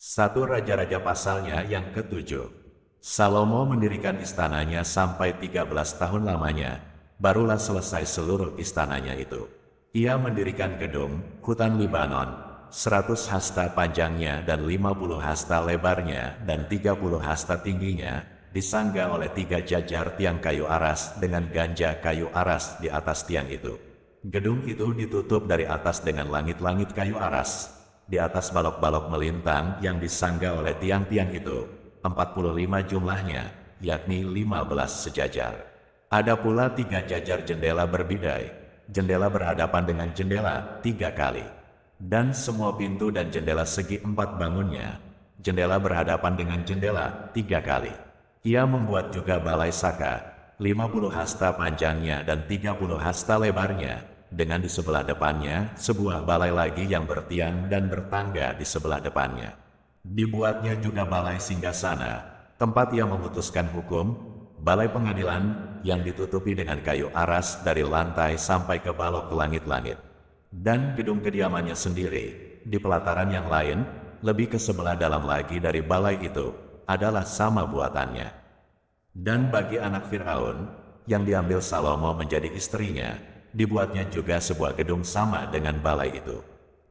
Satu Raja-Raja pasalnya yang ketujuh. Salomo mendirikan istananya sampai 13 tahun lamanya, barulah selesai seluruh istananya itu. Ia mendirikan gedung, hutan Libanon, 100 hasta panjangnya dan 50 hasta lebarnya dan 30 hasta tingginya, disangga oleh 3 jajar tiang kayu aras dengan ganja kayu aras di atas tiang itu. Gedung itu ditutup dari atas dengan langit-langit kayu aras. Di atas balok-balok melintang yang disangga oleh tiang-tiang itu, 45 jumlahnya, yakni 15 sejajar. Ada pula 3 jajar jendela berbidai, jendela berhadapan dengan jendela 3 kali. Dan semua pintu dan jendela segi 4 bangunnya, jendela berhadapan dengan jendela 3 kali. Ia membuat juga balai saka, 50 hasta panjangnya dan 30 hasta lebarnya, dengan di sebelah depannya sebuah balai lagi yang bertiang dan bertangga di sebelah depannya. Dibuatnya juga balai singgasana, tempat ia memutuskan hukum, balai pengadilan yang ditutupi dengan kayu aras dari lantai sampai ke balok langit-langit. Dan gedung kediamannya sendiri, di pelataran yang lain, lebih ke sebelah dalam lagi dari balai itu, adalah sama buatannya. Dan bagi anak Firaun, yang diambil Salomo menjadi istrinya, dibuatnya juga sebuah gedung sama dengan balai itu.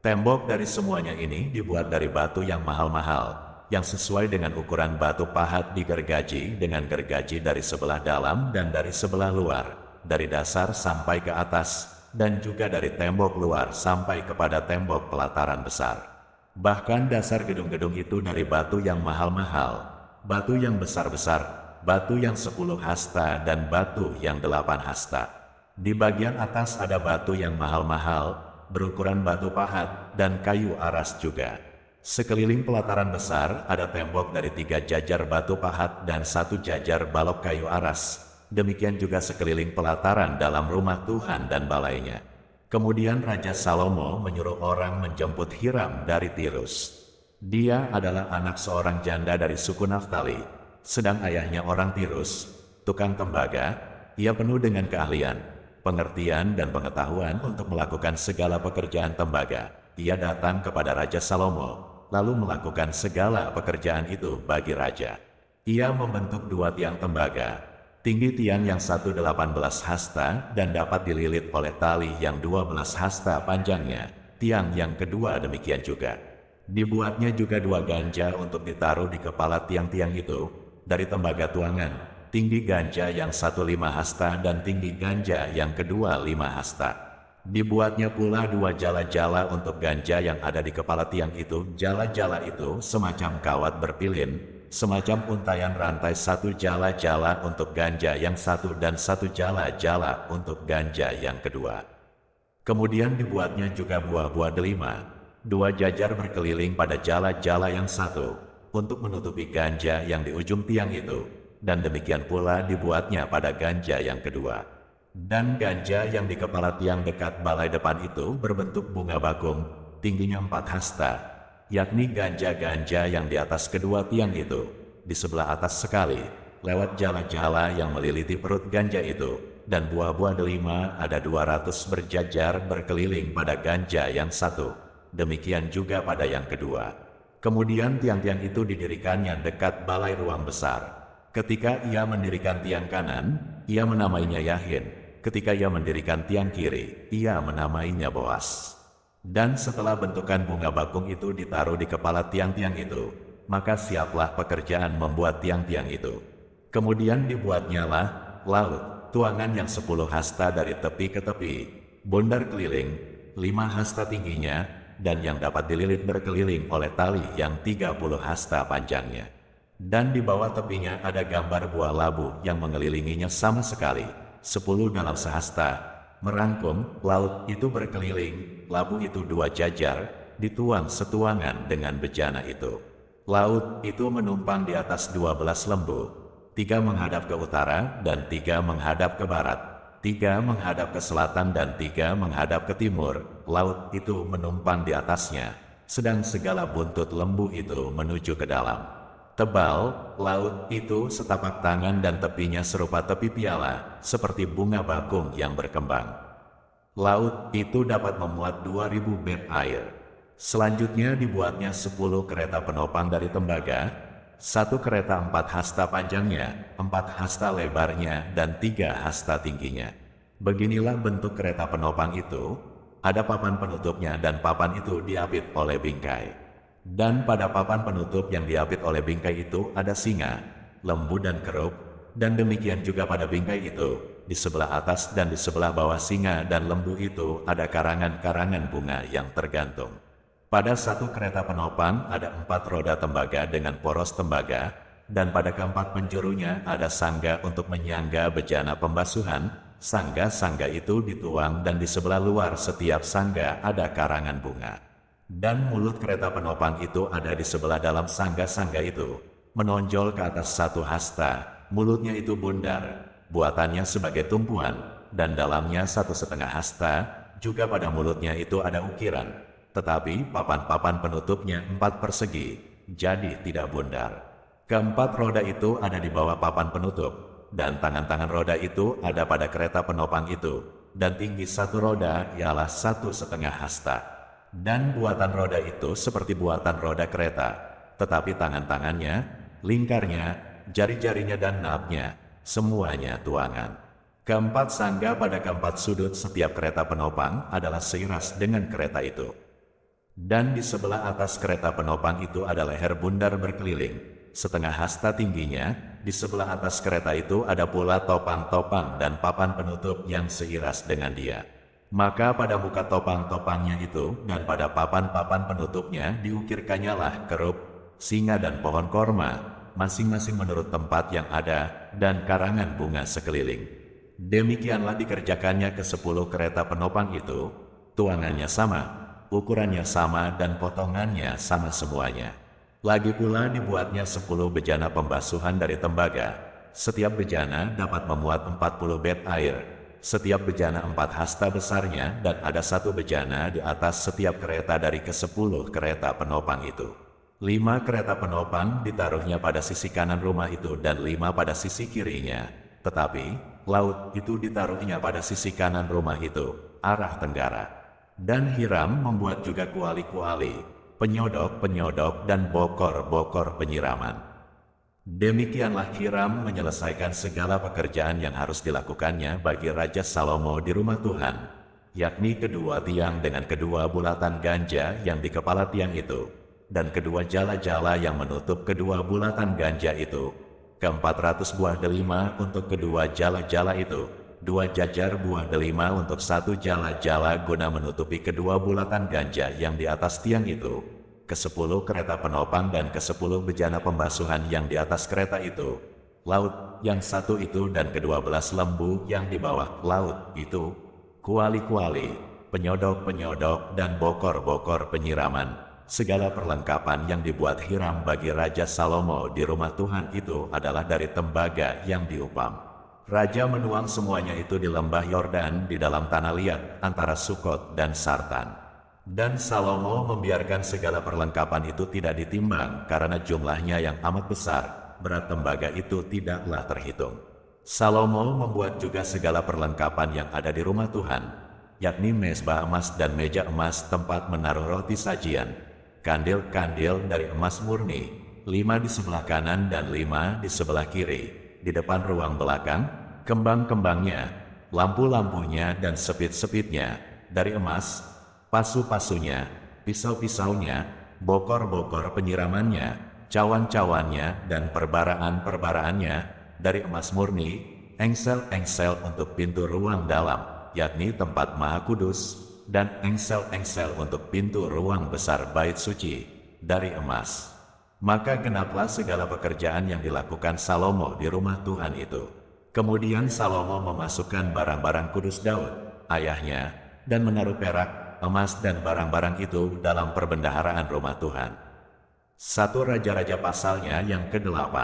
Tembok dari semuanya ini dibuat dari batu yang mahal-mahal, yang sesuai dengan ukuran batu pahat digergaji dengan gergaji dari sebelah dalam dan dari sebelah luar, dari dasar sampai ke atas, dan juga dari tembok luar sampai kepada tembok pelataran besar. Bahkan dasar gedung-gedung itu dari batu yang mahal-mahal, batu yang besar-besar, batu yang 10 hasta dan batu yang 8 hasta. Di bagian atas ada batu yang mahal-mahal, berukuran batu pahat dan kayu aras juga. Sekeliling pelataran besar ada tembok dari 3 jajar batu pahat dan 1 jajar balok kayu aras. Demikian juga sekeliling pelataran dalam rumah Tuhan dan balainya. Kemudian Raja Salomo menyuruh orang menjemput Hiram dari Tirus. Dia adalah anak seorang janda dari suku Naftali, sedang ayahnya orang Tirus, tukang tembaga. Ia penuh dengan keahlian, pengertian dan pengetahuan untuk melakukan segala pekerjaan tembaga. Ia datang kepada Raja Salomo, lalu melakukan segala pekerjaan itu bagi raja. Ia membentuk 2 tiang tembaga, tinggi tiang yang satu 18 hasta dan dapat dililit oleh tali yang 12 hasta panjangnya. Tiang yang kedua demikian juga. Dibuatnya juga 2 ganja untuk ditaruh di kepala tiang-tiang itu, dari tembaga tuangan. Tinggi ganja yang 1 5 hasta dan tinggi ganja yang kedua 5 hasta. Dibuatnya pula 2 jala-jala untuk ganja yang ada di kepala tiang itu. Jala-jala itu semacam kawat berpilin, semacam untayan rantai 1 jala-jala untuk ganja yang 1 dan 1 jala-jala untuk ganja yang kedua. Kemudian dibuatnya juga buah-buah delima, 2 jajar berkeliling pada jala-jala yang 1, untuk menutupi ganja yang di ujung tiang itu. Dan demikian pula dibuatnya pada ganja yang kedua. Dan ganja yang di kepala tiang dekat balai depan itu berbentuk bunga bakung, tingginya 4 hasta, yakni ganja-ganja yang di atas kedua tiang itu, di sebelah atas sekali, lewat jala-jala yang meliliti perut ganja itu, dan buah-buah delima ada 200 berjajar berkeliling pada ganja yang 1, demikian juga pada yang kedua. Kemudian tiang-tiang itu didirikannya dekat balai ruang besar. Ketika ia mendirikan tiang kanan, ia menamainya Yahin. Ketika ia mendirikan tiang kiri, ia menamainya Boas. Dan setelah bentukan bunga bakung itu ditaruh di kepala tiang-tiang itu, maka siaplah pekerjaan membuat tiang-tiang itu. Kemudian dibuatnya lah laut, tuangan yang 10 hasta dari tepi ke tepi, bundar keliling, 5 hasta tingginya, dan yang dapat dililit berkeliling oleh tali yang 30 hasta panjangnya. Dan di bawah tepinya ada gambar buah labu yang mengelilinginya sama sekali, 10 dalam sehasta. Merangkum, laut itu berkeliling, labu itu 2 jajar, dituang setuangan dengan bejana itu. Laut itu menumpang di atas 12 lembu, 3 menghadap ke utara dan 3 menghadap ke barat, 3 menghadap ke selatan dan 3 menghadap ke timur. Laut itu menumpang di atasnya, sedang segala buntut lembu itu menuju ke dalam. Tebal, laut itu setapak tangan dan tepinya serupa tepi piala, seperti bunga bakung yang berkembang. Laut itu dapat memuat 2000 bed air. Selanjutnya dibuatnya 10 kereta penopang dari tembaga, 1 kereta 4 hasta panjangnya, 4 hasta lebarnya, dan 3 hasta tingginya. Beginilah bentuk kereta penopang itu, ada papan penutupnya dan papan itu diapit oleh bingkai. Dan pada papan penutup yang diapit oleh bingkai itu ada singa, lembu dan keruk, dan demikian juga pada bingkai itu, di sebelah atas dan di sebelah bawah singa dan lembu itu ada karangan-karangan bunga yang tergantung. Pada 1 kereta penopang ada 4 roda tembaga dengan poros tembaga, dan pada keempat penjurunya ada sangga untuk menyangga bejana pembasuhan. Sangga-sangga itu dituang dan di sebelah luar setiap sangga ada karangan bunga. Dan mulut kereta penopang itu ada di sebelah dalam sangga-sangga itu, menonjol ke atas 1 hasta, mulutnya itu bundar, buatannya sebagai tumpuan, dan dalamnya 1,5 hasta, juga pada mulutnya itu ada ukiran, tetapi papan-papan penutupnya 4 persegi, jadi tidak bundar. Keempat roda itu ada di bawah papan penutup, dan tangan-tangan roda itu ada pada kereta penopang itu, dan tinggi 1 roda ialah 1,5 hasta. Dan buatan roda itu seperti buatan roda kereta, tetapi tangan-tangannya, lingkarnya, jari-jarinya dan napnya, semuanya tuangan. Keempat sangga pada keempat sudut setiap kereta penopang adalah seiras dengan kereta itu. Dan di sebelah atas kereta penopang itu ada leher bundar berkeliling, 1/2 hasta tingginya, di sebelah atas kereta itu ada pula topang-topang dan papan penutup yang seiras dengan dia. Maka pada muka topang-topangnya itu dan pada papan-papan penutupnya diukirkannyalah kerub, singa dan pohon korma, masing-masing menurut tempat yang ada, dan karangan bunga sekeliling. Demikianlah dikerjakannya ke 10 kereta penopang itu, tuangannya sama, ukurannya sama dan potongannya sama semuanya. Lagi pula dibuatnya 10 bejana pembasuhan dari tembaga. Setiap bejana dapat memuat 40 bet air. Setiap bejana 4 hasta besarnya dan ada 1 bejana di atas setiap kereta dari ke-10 kereta penopang itu. 5 kereta penopang ditaruhnya pada sisi kanan rumah itu dan 5 pada sisi kirinya. Tetapi, laut itu ditaruhnya pada sisi kanan rumah itu, arah tenggara. Dan Hiram membuat juga kuali-kuali, penyodok-penyodok dan bokor-bokor penyiraman. Demikianlah Hiram menyelesaikan segala pekerjaan yang harus dilakukannya bagi Raja Salomo di rumah Tuhan, yakni kedua tiang dengan kedua bulatan ganja yang di kepala tiang itu, dan kedua jala-jala yang menutup kedua bulatan ganja itu, ke-400 buah delima untuk kedua jala-jala itu, 2 jajar buah delima untuk 1 jala-jala guna menutupi kedua bulatan ganja yang di atas tiang itu, ke-10 kereta penopang dan ke-10 bejana pembasuhan yang di atas kereta itu, laut yang 1 itu dan ke-12 lembu yang di bawah laut itu, kuali-kuali, penyodok-penyodok dan bokor-bokor penyiraman, segala perlengkapan yang dibuat Hiram bagi Raja Salomo di rumah Tuhan itu adalah dari tembaga yang diupam. Raja menuang semuanya itu di lembah Yordan di dalam tanah liat antara Sukot dan Sartan. Dan Salomo membiarkan segala perlengkapan itu tidak ditimbang karena jumlahnya yang amat besar, berat tembaga itu tidaklah terhitung. Salomo membuat juga segala perlengkapan yang ada di rumah Tuhan, yakni mezbah emas dan meja emas tempat menaruh roti sajian, kandil-kandil dari emas murni, 5 di sebelah kanan dan 5 di sebelah kiri, di depan ruang belakang, kembang-kembangnya, lampu-lampunya dan sepit-sepitnya, dari emas, pasu-pasunya, pisau-pisaunya, bokor-bokor penyiramannya, cawan-cawannya dan perbaraan-perbaraannya, dari emas murni, engsel-engsel untuk pintu ruang dalam, yakni tempat Maha Kudus, dan engsel-engsel untuk pintu ruang besar bait suci, dari emas. Maka genaplah segala pekerjaan yang dilakukan Salomo di rumah Tuhan itu. Kemudian Salomo memasukkan barang-barang kudus Daud, ayahnya, dan menaruh perak, emas dan barang-barang itu dalam perbendaharaan rumah Tuhan. 1 Raja-Raja pasalnya yang ke-8.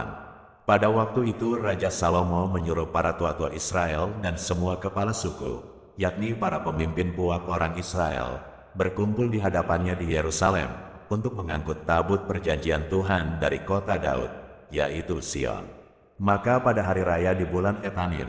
Pada waktu itu Raja Salomo menyuruh para tua-tua Israel dan semua kepala suku, yakni para pemimpin puak orang Israel, berkumpul di hadapannya di Yerusalem, untuk mengangkut tabut perjanjian Tuhan dari kota Daud, yaitu Sion. Maka pada hari raya di bulan Etanim,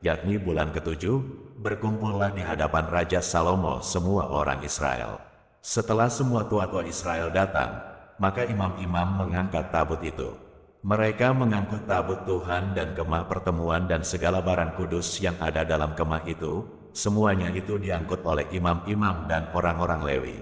yakni bulan ke-7, berkumpullah di hadapan Raja Salomo semua orang Israel. Setelah semua tua-tua Israel datang, maka imam-imam mengangkat tabut itu. Mereka mengangkut tabut Tuhan dan kemah pertemuan dan segala barang kudus yang ada dalam kemah itu, semuanya itu diangkut oleh imam-imam dan orang-orang Lewi.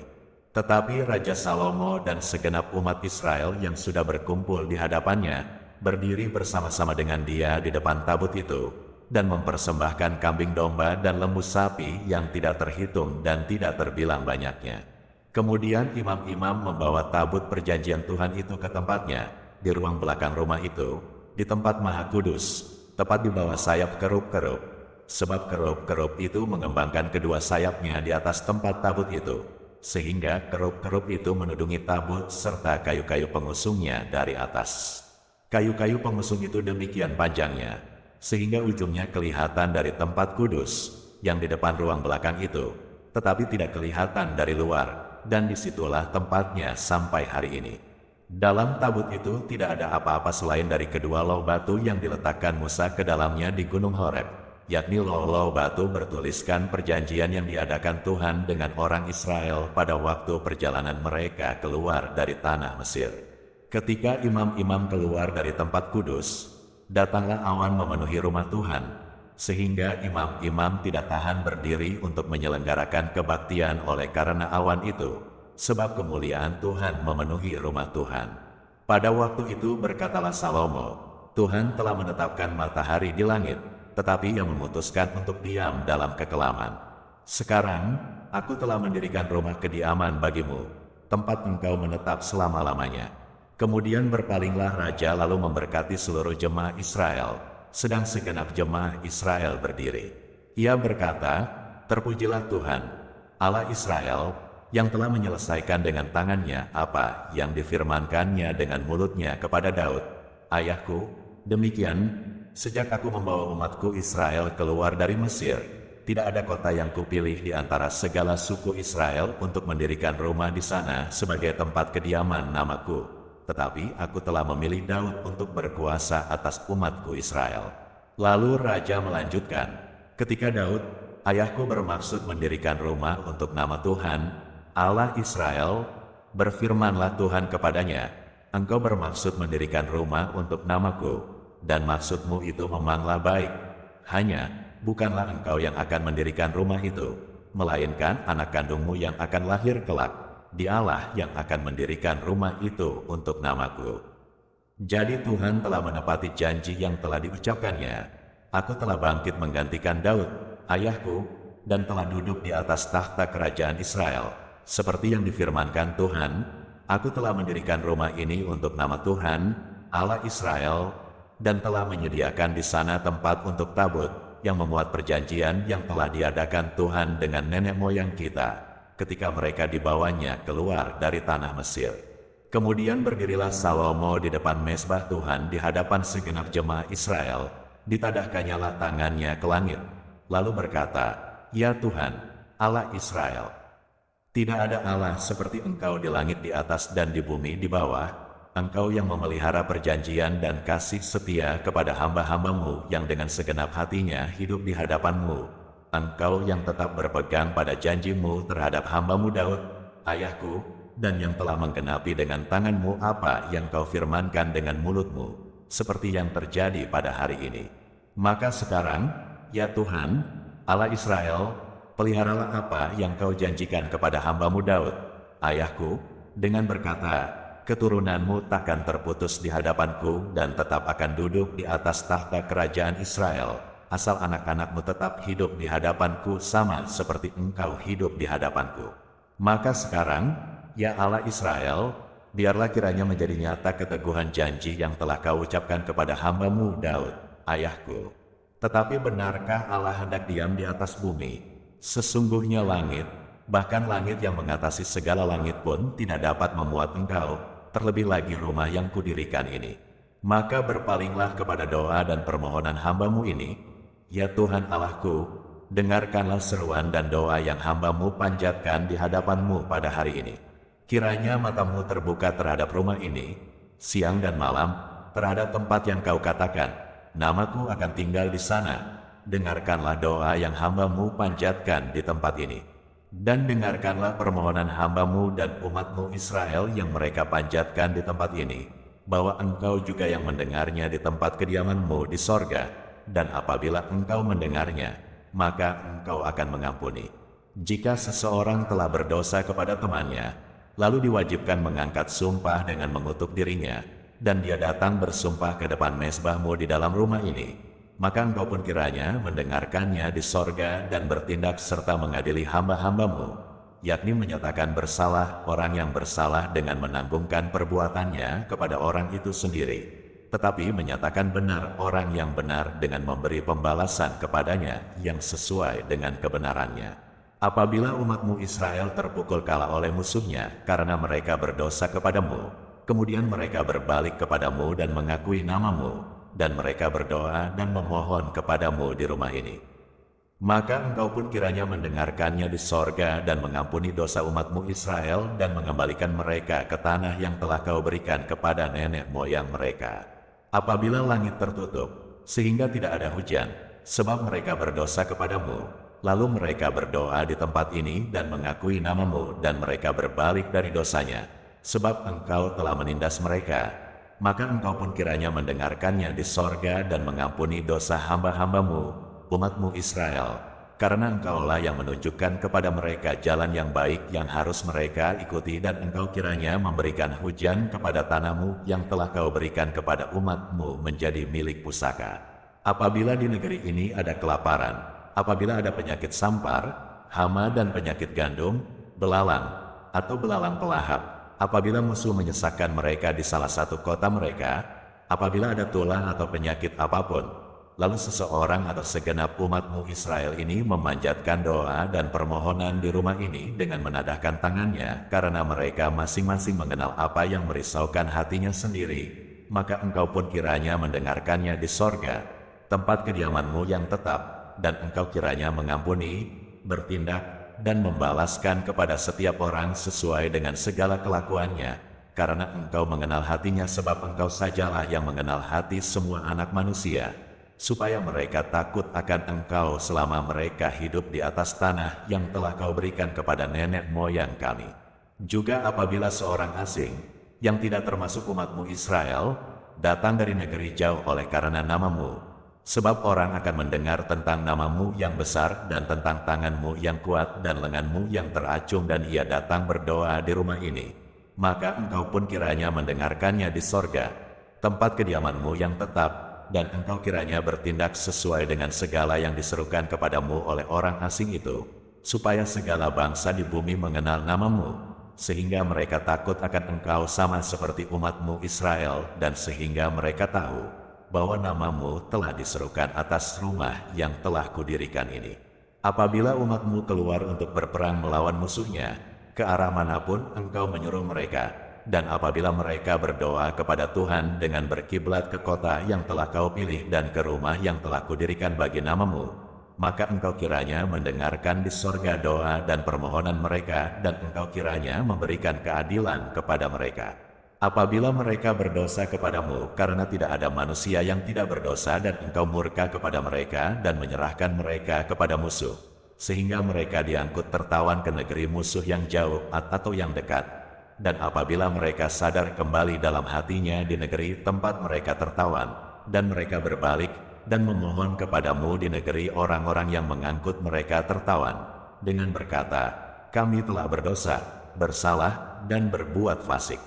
Tetapi Raja Salomo dan segenap umat Israel yang sudah berkumpul di hadapannya, berdiri bersama-sama dengan dia di depan tabut itu, dan mempersembahkan kambing domba dan lembu sapi yang tidak terhitung dan tidak terbilang banyaknya. Kemudian imam-imam membawa tabut perjanjian Tuhan itu ke tempatnya, di ruang belakang rumah itu, di tempat Maha Kudus, tepat di bawah sayap kerub-kerub. Sebab kerub-kerub itu mengembangkan kedua sayapnya di atas tempat tabut itu, sehingga kerub-kerub itu menudungi tabut serta kayu-kayu pengusungnya dari atas. Kayu-kayu pengusung itu demikian panjangnya, sehingga ujungnya kelihatan dari tempat kudus, yang di depan ruang belakang itu, tetapi tidak kelihatan dari luar. Dan disitulah tempatnya sampai hari ini. Dalam tabut itu tidak ada apa-apa selain dari kedua loh batu yang diletakkan Musa ke dalamnya di Gunung Horeb, yakni loh batu bertuliskan perjanjian yang diadakan Tuhan dengan orang Israel pada waktu perjalanan mereka keluar dari tanah Mesir. Ketika imam-imam keluar dari tempat kudus, datanglah awan memenuhi rumah Tuhan, sehingga imam-imam tidak tahan berdiri untuk menyelenggarakan kebaktian oleh karena awan itu, sebab kemuliaan Tuhan memenuhi rumah Tuhan. Pada waktu itu berkatalah Salomo, Tuhan telah menetapkan matahari di langit, tetapi ia memutuskan untuk diam dalam kekelaman. Sekarang, aku telah mendirikan rumah kediaman bagimu, tempat engkau menetap selama-lamanya. Kemudian berpalinglah raja lalu memberkati seluruh jemaah Israel, sedang segenap jemaah Israel berdiri. Ia berkata, terpujilah Tuhan, Allah Israel, yang telah menyelesaikan dengan tangannya apa yang difirmankannya dengan mulutnya kepada Daud, ayahku. Demikian, sejak aku membawa umatku Israel keluar dari Mesir, tidak ada kota yang kupilih di antara segala suku Israel untuk mendirikan rumah di sana sebagai tempat kediaman namaku. Tetapi aku telah memilih Daud untuk berkuasa atas umatku Israel. Lalu Raja melanjutkan, ketika Daud, ayahku bermaksud mendirikan rumah untuk nama Tuhan, Allah Israel, berfirmanlah Tuhan kepadanya, engkau bermaksud mendirikan rumah untuk namaku, dan maksudmu itu memanglah baik. Hanya, bukanlah engkau yang akan mendirikan rumah itu, melainkan anak kandungmu yang akan lahir kelak. Dialah yang akan mendirikan rumah itu untuk namaku. Jadi Tuhan telah menepati janji yang telah diucapkannya. Aku telah bangkit menggantikan Daud, ayahku, dan telah duduk di atas tahta kerajaan Israel. Seperti yang difirmankan Tuhan, aku telah mendirikan rumah ini untuk nama Tuhan, Allah Israel, dan telah menyediakan di sana tempat untuk tabut yang memuat perjanjian yang telah diadakan Tuhan dengan nenek moyang kita, ketika mereka dibawanya keluar dari tanah Mesir. Kemudian berdirilah Salomo di depan mezbah Tuhan di hadapan segenap jemaah Israel, ditadahkannyalah tangannya ke langit, lalu berkata, ya Tuhan, Allah Israel, tidak ada Allah seperti engkau di langit di atas dan di bumi di bawah, engkau yang memelihara perjanjian dan kasih setia kepada hamba-hambamu yang dengan segenap hatinya hidup di hadapanmu. Engkau yang tetap berpegang pada janjimu terhadap hambamu Daud, ayahku, dan yang telah menggenapi dengan tanganmu apa yang kau firmankan dengan mulutmu, seperti yang terjadi pada hari ini. Maka sekarang, ya Tuhan, Allah Israel, peliharalah apa yang kau janjikan kepada hambamu Daud, ayahku, dengan berkata, keturunanmu takkan terputus di hadapanku dan tetap akan duduk di atas tahta kerajaan Israel, asal anak-anakmu tetap hidup di hadapanku sama seperti engkau hidup di hadapanku. Maka sekarang, ya Allah Israel, biarlah kiranya menjadi nyata keteguhan janji yang telah kau ucapkan kepada hambamu Daud, ayahku. Tetapi benarkah Allah hendak diam di atas bumi? Sesungguhnya langit, bahkan langit yang mengatasi segala langit pun tidak dapat memuat engkau, terlebih lagi rumah yang kudirikan ini. Maka berpalinglah kepada doa dan permohonan hambamu ini, ya Tuhan Allahku, dengarkanlah seruan dan doa yang hambamu panjatkan di hadapanmu pada hari ini. Kiranya matamu terbuka terhadap rumah ini, siang dan malam, terhadap tempat yang kau katakan, namaku akan tinggal di sana. Dengarkanlah doa yang hambamu panjatkan di tempat ini. Dan dengarkanlah permohonan hambamu dan umatmu Israel yang mereka panjatkan di tempat ini, bahwa engkau juga yang mendengarnya di tempat kediamanmu di sorga, dan apabila engkau mendengarnya, maka engkau akan mengampuni. Jika seseorang telah berdosa kepada temannya, lalu diwajibkan mengangkat sumpah dengan mengutuk dirinya, dan dia datang bersumpah ke depan mezbahmu di dalam rumah ini, maka engkau pun kiranya mendengarkannya di sorga dan bertindak serta mengadili hamba-hambamu, yakni menyatakan bersalah orang yang bersalah dengan menanggungkan perbuatannya kepada orang itu sendiri, tetapi menyatakan benar orang yang benar dengan memberi pembalasan kepadanya yang sesuai dengan kebenarannya. Apabila umatmu Israel terpukul kalah oleh musuhnya karena mereka berdosa kepadamu, kemudian mereka berbalik kepadamu dan mengakui namamu, dan mereka berdoa dan memohon kepadamu di rumah ini, maka engkau pun kiranya mendengarkannya di sorga dan mengampuni dosa umatmu Israel dan mengembalikan mereka ke tanah yang telah kau berikan kepada nenek moyang mereka. Apabila langit tertutup, sehingga tidak ada hujan, sebab mereka berdosa kepadamu, lalu mereka berdoa di tempat ini dan mengakui namamu, dan mereka berbalik dari dosanya, sebab engkau telah menindas mereka, maka engkau pun kiranya mendengarkannya di sorga dan mengampuni dosa hamba-hambamu, umatmu Israel, karena engkaulah yang menunjukkan kepada mereka jalan yang baik yang harus mereka ikuti, dan engkau kiranya memberikan hujan kepada tanahmu yang telah kau berikan kepada umatmu menjadi milik pusaka. Apabila di negeri ini ada kelaparan, apabila ada penyakit sampar, hama dan penyakit gandum, belalang, atau belalang pelahap, apabila musuh menyesakkan mereka di salah satu kota mereka, apabila ada tulah atau penyakit apapun, lalu seseorang atau segenap umatmu Israel ini memanjatkan doa dan permohonan di rumah ini dengan menadahkan tangannya, karena mereka masing-masing mengenal apa yang merisaukan hatinya sendiri, maka engkau pun kiranya mendengarkannya di sorga, tempat kediamanmu yang tetap, dan engkau kiranya mengampuni, bertindak, dan membalaskan kepada setiap orang sesuai dengan segala kelakuannya, karena engkau mengenal hatinya, sebab engkau sajalah yang mengenal hati semua anak manusia, supaya mereka takut akan engkau selama mereka hidup di atas tanah yang telah kau berikan kepada nenek moyang kami. Juga apabila seorang asing, yang tidak termasuk umatmu Israel, datang dari negeri jauh oleh karena namamu, sebab orang akan mendengar tentang namamu yang besar dan tentang tanganmu yang kuat dan lenganmu yang teracung, dan ia datang berdoa di rumah ini, maka engkau pun kiranya mendengarkannya di sorga, tempat kediamanmu yang tetap, dan engkau kiranya bertindak sesuai dengan segala yang diserukan kepadamu oleh orang asing itu, supaya segala bangsa di bumi mengenal namamu, sehingga mereka takut akan engkau sama seperti umatmu Israel, dan sehingga mereka tahu bahwa namamu telah diserukan atas rumah yang telah kudirikan ini. Apabila umatmu keluar untuk berperang melawan musuhnya, ke arah manapun engkau menyuruh mereka, dan apabila mereka berdoa kepada Tuhan dengan berkiblat ke kota yang telah kau pilih dan ke rumah yang telah kudirikan bagi namamu, maka engkau kiranya mendengarkan di sorga doa dan permohonan mereka, dan engkau kiranya memberikan keadilan kepada mereka. Apabila mereka berdosa kepadamu karena tidak ada manusia yang tidak berdosa, dan engkau murka kepada mereka dan menyerahkan mereka kepada musuh, sehingga mereka diangkut tertawan ke negeri musuh yang jauh atau yang dekat, dan apabila mereka sadar kembali dalam hatinya di negeri tempat mereka tertawan, dan mereka berbalik dan memohon kepadamu di negeri orang-orang yang mengangkut mereka tertawan, dengan berkata, kami telah berdosa, bersalah, dan berbuat fasik.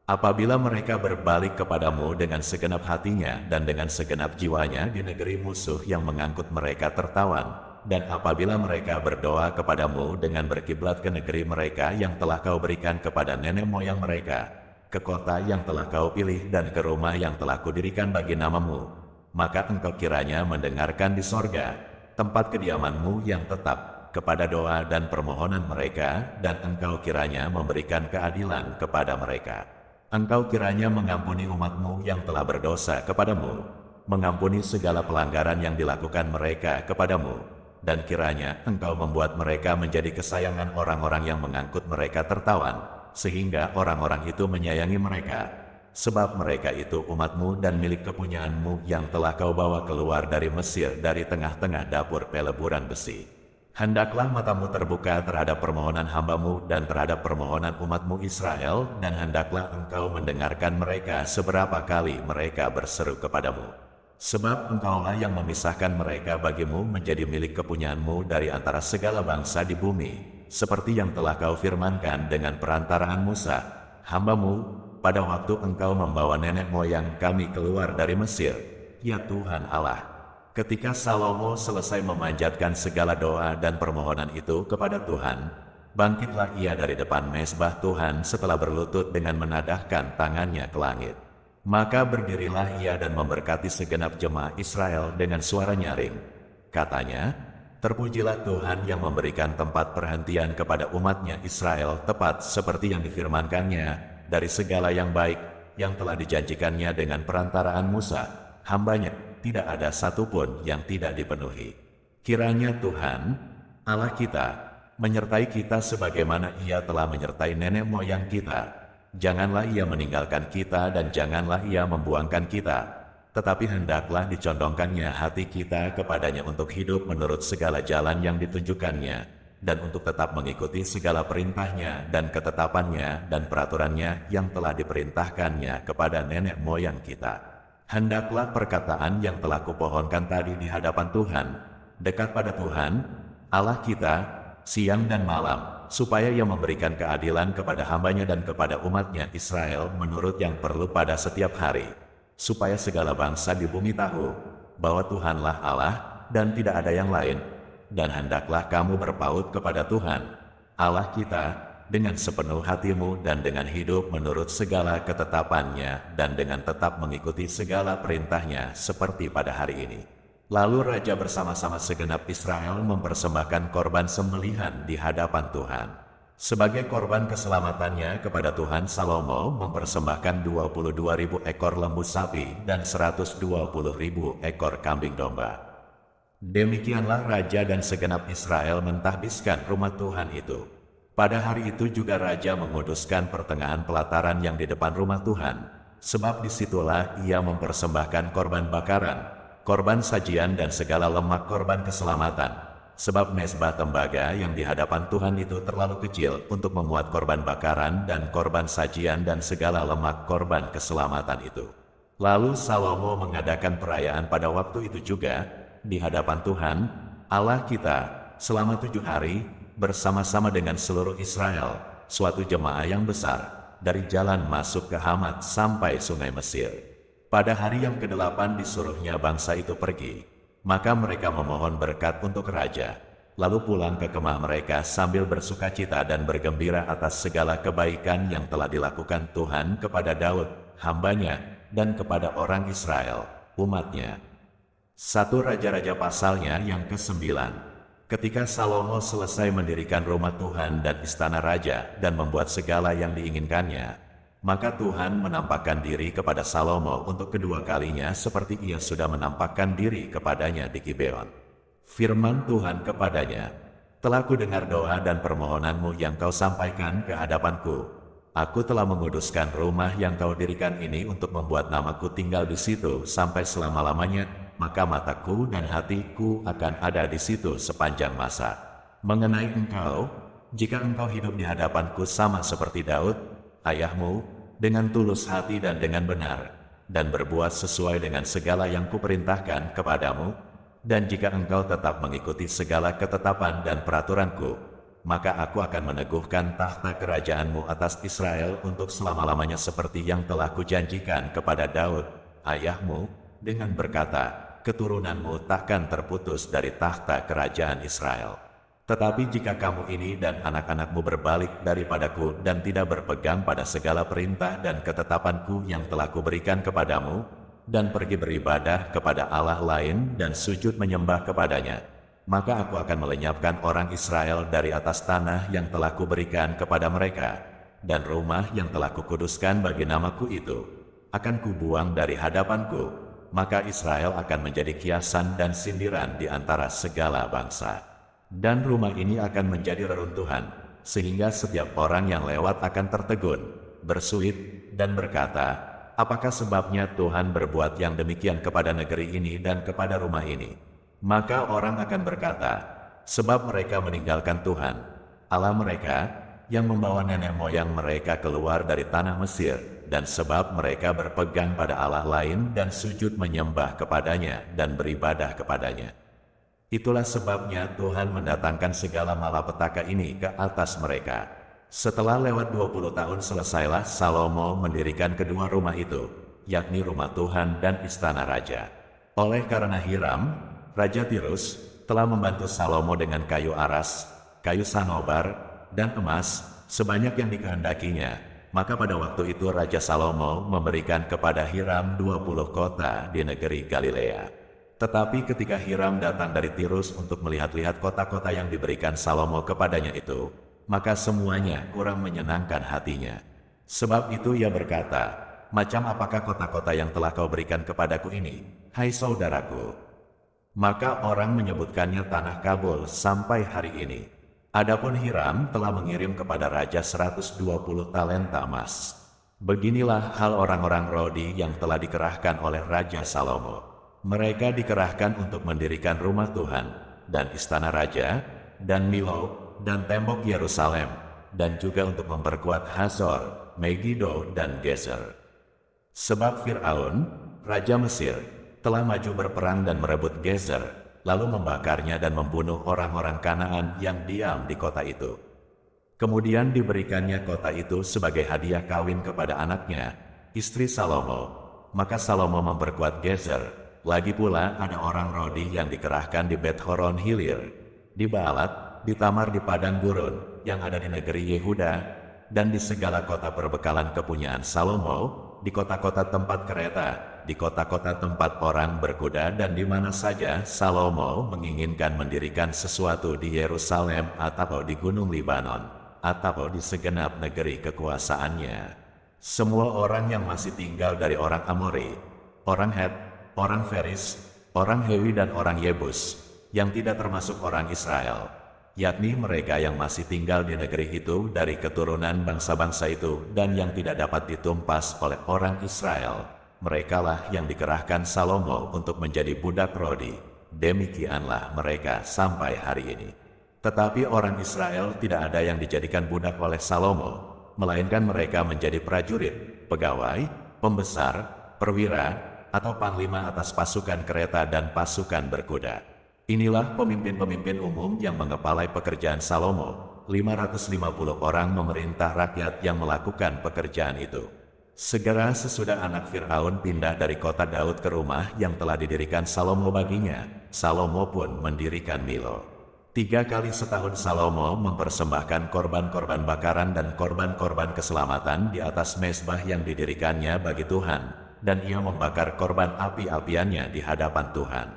Apabila mereka berbalik kepadamu dengan segenap hatinya dan dengan segenap jiwanya di negeri musuh yang mengangkut mereka tertawan, dan apabila mereka berdoa kepadamu dengan berkiblat ke negeri mereka yang telah kau berikan kepada nenek moyang mereka, ke kota yang telah kau pilih dan ke rumah yang telah kudirikan bagi namamu, maka engkau kiranya mendengarkan di sorga, tempat kediamanmu yang tetap, kepada doa dan permohonan mereka, dan engkau kiranya memberikan keadilan kepada mereka. Engkau kiranya mengampuni umatmu yang telah berdosa kepadamu, mengampuni segala pelanggaran yang dilakukan mereka kepadamu, dan kiranya engkau membuat mereka menjadi kesayangan orang-orang yang mengangkut mereka tertawan, sehingga orang-orang itu menyayangi mereka, sebab mereka itu umatmu dan milik kepunyaanmu yang telah kau bawa keluar dari Mesir, dari tengah-tengah dapur peleburan besi. Hendaklah matamu terbuka terhadap permohonan hambamu dan terhadap permohonan umatmu Israel, dan hendaklah engkau mendengarkan mereka seberapa kali mereka berseru kepadamu. Sebab engkaulah yang memisahkan mereka bagimu menjadi milik kepunyaanmu dari antara segala bangsa di bumi, seperti yang telah kau firmankan dengan perantaraan Musa, hambamu, pada waktu engkau membawa nenek moyang kami keluar dari Mesir, ya Tuhan Allah. Ketika Salomo selesai memanjatkan segala doa dan permohonan itu kepada Tuhan, bangkitlah ia dari depan mezbah Tuhan setelah berlutut dengan menadahkan tangannya ke langit. Maka berdirilah ia dan memberkati segenap jemaah Israel dengan suara nyaring. Katanya, terpujilah Tuhan yang memberikan tempat perhentian kepada umatnya Israel tepat seperti yang difirmankannya dari segala yang baik yang telah dijanjikannya dengan perantaraan Musa, hambanya. Tidak ada satupun yang tidak dipenuhi. Kiranya Tuhan, Allah kita, menyertai kita sebagaimana Ia telah menyertai nenek moyang kita. Janganlah Ia meninggalkan kita dan janganlah Ia membuangkan kita. Tetapi hendaklah dicondongkannya hati kita kepadanya untuk hidup menurut segala jalan yang ditunjukkannya, dan untuk tetap mengikuti segala perintahnya dan ketetapannya dan peraturannya yang telah diperintahkannya kepada nenek moyang kita. Hendaklah perkataan yang telah kupohonkan tadi di hadapan Tuhan, dekat pada Tuhan, Allah kita, siang dan malam, supaya Ia memberikan keadilan kepada hambanya dan kepada umatnya Israel menurut yang perlu pada setiap hari, supaya segala bangsa di bumi tahu, bahwa Tuhanlah Allah, dan tidak ada yang lain, dan hendaklah kamu berpaut kepada Tuhan, Allah kita, dengan sepenuh hatimu dan dengan hidup menurut segala ketetapannya dan dengan tetap mengikuti segala perintahnya seperti pada hari ini. Lalu raja bersama-sama segenap Israel mempersembahkan korban sembelihan di hadapan Tuhan. Sebagai korban keselamatannya kepada Tuhan, Salomo mempersembahkan 22.000 ekor lembu sapi dan 120.000 ekor kambing domba. Demikianlah raja dan segenap Israel mentahbiskan rumah Tuhan itu. Pada hari itu juga raja menguduskan pertengahan pelataran yang di depan rumah Tuhan, sebab disitulah ia mempersembahkan korban bakaran, korban sajian dan segala lemak korban keselamatan, sebab mezbah tembaga yang di hadapan Tuhan itu terlalu kecil untuk memuat korban bakaran dan korban sajian dan segala lemak korban keselamatan itu. Lalu Salomo mengadakan perayaan pada waktu itu juga, di hadapan Tuhan, Allah kita, selama 7 hari, bersama-sama dengan seluruh Israel, suatu jemaah yang besar, dari jalan masuk ke Hamat sampai sungai Mesir. Pada hari yang ke-8 disuruhnya bangsa itu pergi, maka mereka memohon berkat untuk raja, lalu pulang ke kemah mereka sambil bersukacita dan bergembira atas segala kebaikan yang telah dilakukan Tuhan kepada Daud, hambanya, dan kepada orang Israel, umatnya. 1 Raja-Raja pasalnya yang ke-9. Ketika Salomo selesai mendirikan rumah Tuhan dan istana raja dan membuat segala yang diinginkannya, maka Tuhan menampakkan diri kepada Salomo untuk kedua kalinya seperti ia sudah menampakkan diri kepadanya di Gibeon. Firman Tuhan kepadanya, "Telah kudengar doa dan permohonanmu yang kau sampaikan ke hadapanku. Aku telah menguduskan rumah yang kau dirikan ini untuk membuat namaku tinggal di situ sampai selama-lamanya. Maka mataku dan hatiku akan ada di situ sepanjang masa. Mengenai engkau, jika engkau hidup di hadapanku sama seperti Daud, ayahmu, dengan tulus hati dan dengan benar, dan berbuat sesuai dengan segala yang kuperintahkan kepadamu, dan jika engkau tetap mengikuti segala ketetapan dan peraturanku, maka aku akan meneguhkan tahta kerajaanmu atas Israel untuk selama-lamanya seperti yang telah kujanjikan kepada Daud, ayahmu, dengan berkata, keturunanmu takkan terputus dari tahta kerajaan Israel. Tetapi jika kamu ini dan anak-anakmu berbalik daripadaku dan tidak berpegang pada segala perintah dan ketetapanku yang telah kuberikan kepadamu, dan pergi beribadah kepada Allah lain dan sujud menyembah kepadanya, maka aku akan melenyapkan orang Israel dari atas tanah yang telah kuberikan kepada mereka, dan rumah yang telah kukuduskan bagi namaku itu akan kubuang dari hadapanku. Maka Israel akan menjadi kiasan dan sindiran di antara segala bangsa. Dan rumah ini akan menjadi reruntuhan, sehingga setiap orang yang lewat akan tertegun, bersuit, dan berkata, apakah sebabnya Tuhan berbuat yang demikian kepada negeri ini dan kepada rumah ini? Maka orang akan berkata, sebab mereka meninggalkan Tuhan, Allah mereka, yang membawa nenek moyang mereka keluar dari tanah Mesir, dan sebab mereka berpegang pada Allah lain dan sujud menyembah kepadanya dan beribadah kepadanya. Itulah sebabnya Tuhan mendatangkan segala malapetaka ini ke atas mereka. Setelah lewat 20 tahun selesailah Salomo mendirikan kedua rumah itu, yakni rumah Tuhan dan istana raja. Oleh karena Hiram, Raja Tirus, telah membantu Salomo dengan kayu aras, kayu sanobar, dan emas, sebanyak yang dikehendakinya, maka pada waktu itu Raja Salomo memberikan kepada Hiram 20 kota di negeri Galilea. Tetapi ketika Hiram datang dari Tirus untuk melihat-lihat kota-kota yang diberikan Salomo kepadanya itu, maka semuanya kurang menyenangkan hatinya. Sebab itu ia berkata, "Macam apakah kota-kota yang telah kau berikan kepadaku ini, hai saudaraku?" Maka orang menyebutkannya Tanah Kabul sampai hari ini. Adapun Hiram telah mengirim kepada raja 120 talenta emas. Beginilah hal orang-orang Rodi yang telah dikerahkan oleh Raja Salomo. Mereka dikerahkan untuk mendirikan rumah Tuhan, dan istana raja, dan Milo, dan tembok Yerusalem, dan juga untuk memperkuat Hazor, Megiddo, dan Gezer. Sebab Fir'aun, Raja Mesir, telah maju berperang dan merebut Gezer, lalu membakarnya dan membunuh orang-orang Kanaan yang diam di kota itu. Kemudian diberikannya kota itu sebagai hadiah kawin kepada anaknya, istri Salomo. Maka Salomo memperkuat Gezer. Lagi pula ada orang Rodi yang dikerahkan di Bet-Horon Hilir, di Baalat, di Tamar di padang gurun yang ada di negeri Yehuda, dan di segala kota perbekalan kepunyaan Salomo, di kota-kota tempat kereta, di kota-kota tempat orang berkuda, dan di mana saja Salomo menginginkan mendirikan sesuatu di Yerusalem atau di Gunung Libanon, atau di segenap negeri kekuasaannya. Semua orang yang masih tinggal dari orang Amori, orang Het, orang Feris, orang Hewi, dan orang Yebus, yang tidak termasuk orang Israel, yakni mereka yang masih tinggal di negeri itu dari keturunan bangsa-bangsa itu dan yang tidak dapat ditumpas oleh orang Israel, merekalah yang dikerahkan Salomo untuk menjadi budak Rodi. Demikianlah mereka sampai hari ini. Tetapi orang Israel tidak ada yang dijadikan budak oleh Salomo, melainkan mereka menjadi prajurit, pegawai, pembesar, perwira, atau panglima atas pasukan kereta dan pasukan berkuda. Inilah pemimpin-pemimpin umum yang mengepalai pekerjaan Salomo. 550 orang memerintah rakyat yang melakukan pekerjaan itu. Segera sesudah anak Fir'aun pindah dari kota Daud ke rumah yang telah didirikan Salomo baginya, Salomo pun mendirikan Milo. 3 kali setahun Salomo mempersembahkan korban-korban bakaran dan korban-korban keselamatan di atas mezbah yang didirikannya bagi Tuhan, dan ia membakar korban api-apiannya di hadapan Tuhan.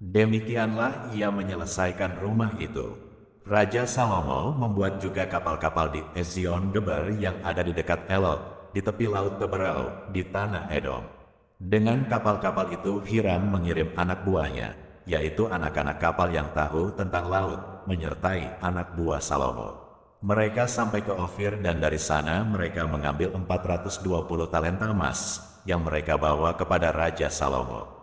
Demikianlah ia menyelesaikan rumah itu. Raja Salomo membuat juga kapal-kapal di Ezion Geber yang ada di dekat Elot, di tepi laut Teberau, di tanah Edom. Dengan kapal-kapal itu Hiram mengirim anak buahnya, yaitu anak-anak kapal yang tahu tentang laut, menyertai anak buah Salomo. Mereka sampai ke Ofir, dan dari sana mereka mengambil 420 talenta emas, yang mereka bawa kepada Raja Salomo.